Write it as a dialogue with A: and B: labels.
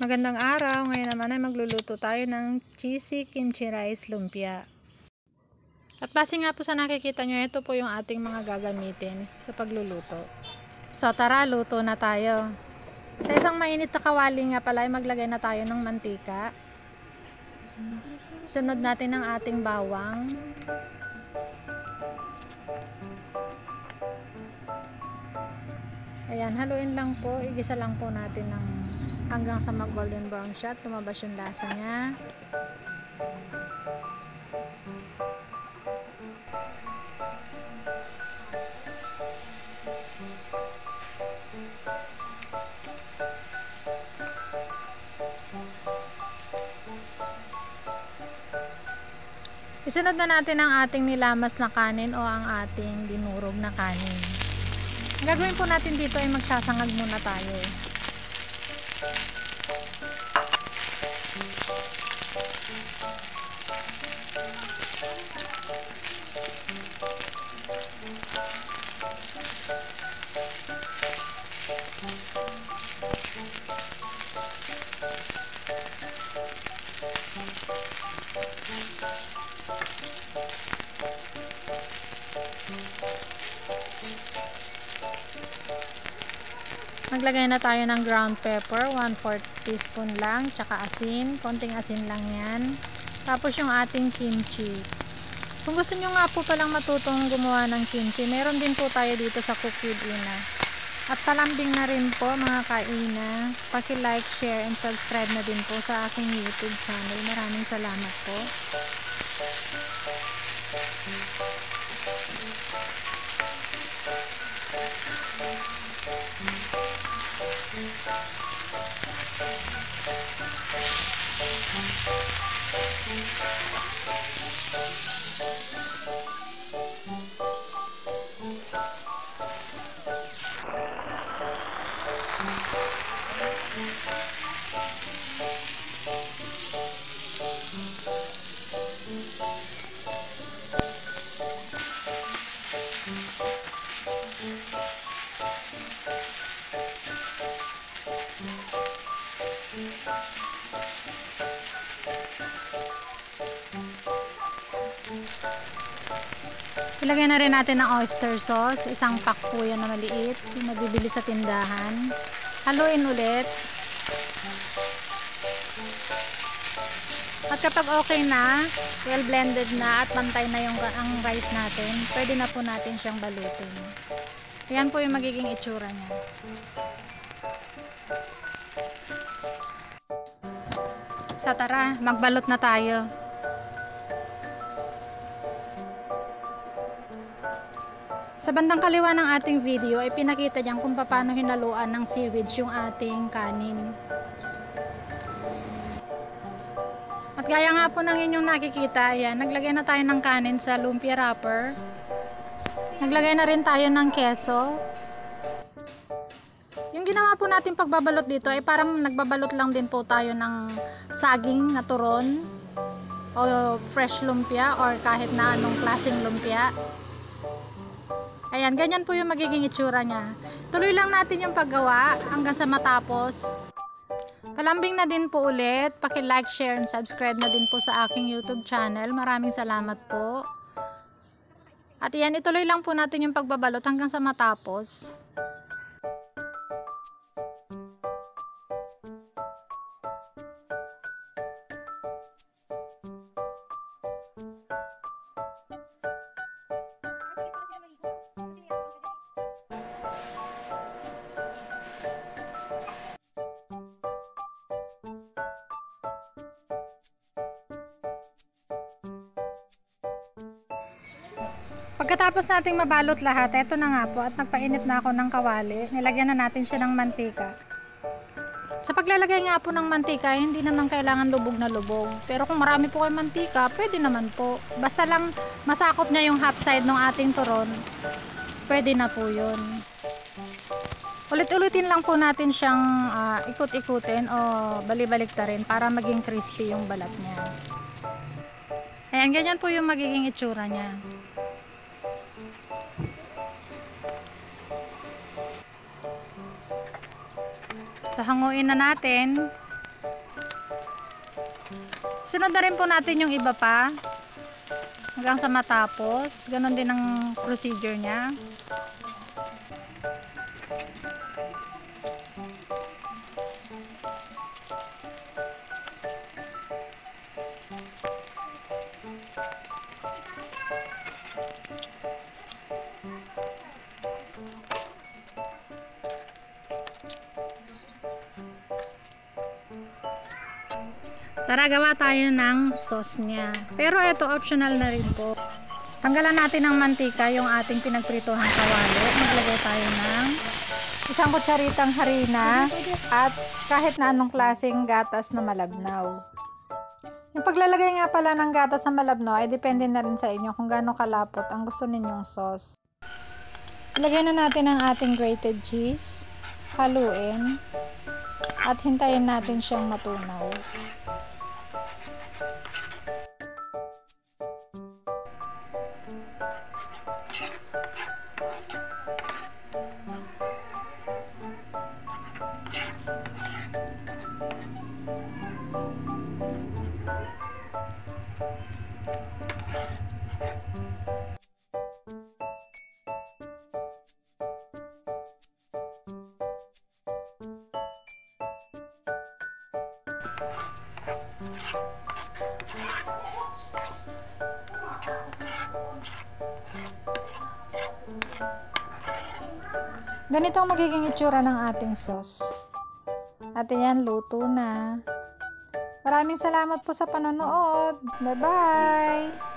A: Magandang araw, ngayon naman ay magluluto tayo ng cheesy kimchi rice lumpia. At base nga po sa nakikita nyo, ito po yung ating mga gagamitin sa pagluluto. So tara, luto na tayo. Sa isang mainit na kawali nga pala ay maglagay na tayo ng mantika. Sunod natin ang ating bawang. Ayan, haluin lang po, igisa lang po natin ng hanggang sa mag golden brown siya at lumabas yung lasa niya. Isunod na natin ang ating nilamas na kanin o ang ating dinurog na kanin. Ang gagawin po natin dito ay magsasangag muna tayo. Maglagay na tayo ng ground pepper, 1/4 teaspoon lang, tsaka asin, konting asin lang yan. Tapos yung ating kimchi. Kung gusto nyo nga po palang matutong gumawa ng kimchi, meron din po tayo dito sa Cook with Ina. At palambing na rin po mga kaina, paki-like, share, and subscribe na din po sa aking YouTube channel. Maraming salamat po. Ilagay na rin natin ang oyster sauce, isang pack po yan na maliit, yung nabibili sa tindahan. Haluin ulit. At kapag okay na, well blended na at pantay na yung ang rice natin, pwede na po natin siyang balutin. Yan po yung magiging itsura niya. So tara, magbalot na tayo. Sa bandang kaliwa ng ating video ay pinakita diyan kung paano hinaluan ng seaweeds yung ating kanin. At gaya nga po ng inyong nakikita, ayan, naglagay na tayo ng kanin sa lumpia wrapper. Naglagay na rin tayo ng keso. Yung ginawa po natin pagbabalot dito ay parang nagbabalot lang din po tayo ng saging na turon o fresh lumpia or kahit na anong klaseng lumpia. Ayan, ganyan po yung magiging itsura niya. Tuloy lang natin yung paggawa hanggang sa matapos. Palambing na din po ulit. Paki-like, share, and subscribe na din po sa aking YouTube channel. Maraming salamat po. At ayan, ituloy lang po natin yung pagbabalot hanggang sa matapos. Pagkatapos nating mabalot lahat, eto na nga po at nagpainit na ako ng kawali. Nilagyan na natin siya ng mantika. Sa paglalagay nga po ng mantika, hindi naman kailangan lubog na lubog. Pero kung marami po kayong mantika, pwede naman po. Basta lang masakop niya yung half side ng ating turon, pwede na po yun. Ulit-ulitin lang po natin siyang ikut-ikutin o bali-baliktarin para maging crispy yung balat niya. Ayan, ganyan po yung magiging itsura niya. So, hanguin na natin. Sunod na rin po natin yung iba pa. Hanggang sa matapos. Ganon din ang procedure niya. Tara, gawa tayo ng sauce niya. Pero ito optional na rin po. Tanggalan natin ng mantika yung ating pinagprituhang kawali. Maglagay tayo ng isang kutsaritang harina at kahit na anong klaseng gatas na malabnaw. Yung paglalagay nga pala ng gatas na malabnaw ay depende na rin sa inyo kung gaano kalapot ang gusto ninyong sauce. Ilagay na natin ang ating grated cheese. Haluin. At hintayin natin siyang matunaw. Ganito ang magiging itsura ng ating sauce. At yan, luto na. Maraming salamat po sa panonood. Bye-bye!